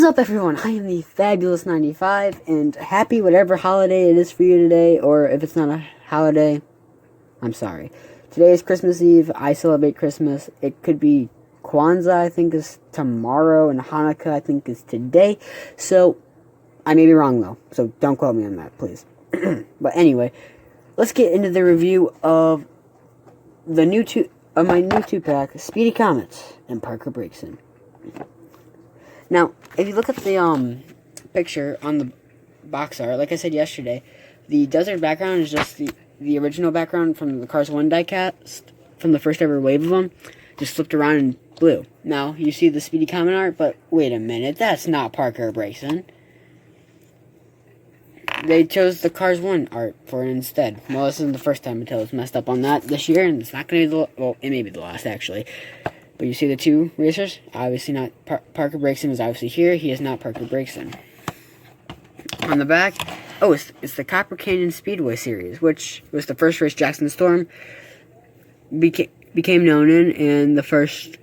up, everyone? I am the Fabulous 95, and happy whatever holiday it is for you today, or if it's not a holiday, I'm sorry. Today is Christmas Eve. I celebrate Christmas. It could be Kwanzaa, I think, is tomorrow, and Hanukkah, I think, is today. So, I may be wrong, though, so don't quote me on that, please. But anyway, let's get into the review of my new 2-pack, Speedy Comet and Parker Breaston. Now, if you look at the picture on the box art, like I said yesterday, the desert background is just the original background from the Cars 1 diecast, from the first ever wave of them, just flipped around in blue. Now, you see the Speedy Comet art, but wait a minute, that's not Parker Breaston. They chose the Cars 1 art for it instead. Well, this isn't the first time Mattel has messed up on that this year, and it's not going to be well, it may be the last, actually. But you see the two racers? Obviously not. Parker Breaston is obviously here. He is not Parker Breaston. On the back, oh, it's the Copper Canyon Speedway Series, which was the first race Jackson Storm became known in, and the first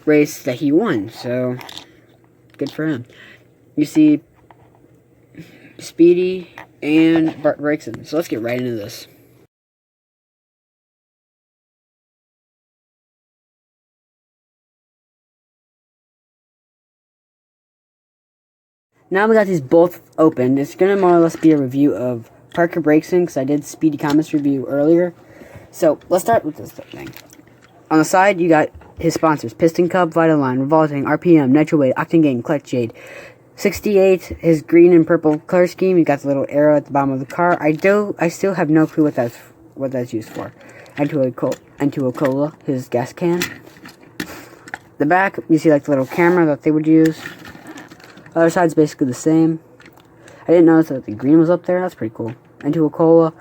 race that he won. So, good for him. You see Speedy and Breaston. So let's get right into this. Now we got these both open. It's going to more or less be a review of Parker Breaston, because I did Speedy Comet's review earlier. So, let's start with this thing. On the side, you got his sponsors, Piston Cup, Vitaline, Revolting, RPM, Nitroweight, Octane Gain, Clutch Jade. 68, his green and purple color scheme. You got the little arrow at the bottom of the car. I still have no clue what that's used for. Cola, his gas can. The back, you see like the little camera that they would use. Other side's basically the same. I didn't notice that the green was up there. That's pretty cool. Cola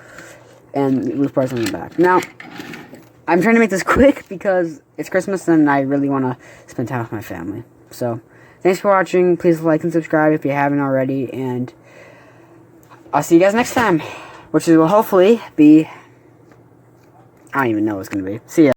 and roof bars on the back. Now, I'm trying to make this quick because it's Christmas and I really want to spend time with my family. So, thanks for watching. Please like and subscribe if you haven't already. And I'll see you guys next time. Which will hopefully be... I don't even know what it's going to be. See ya.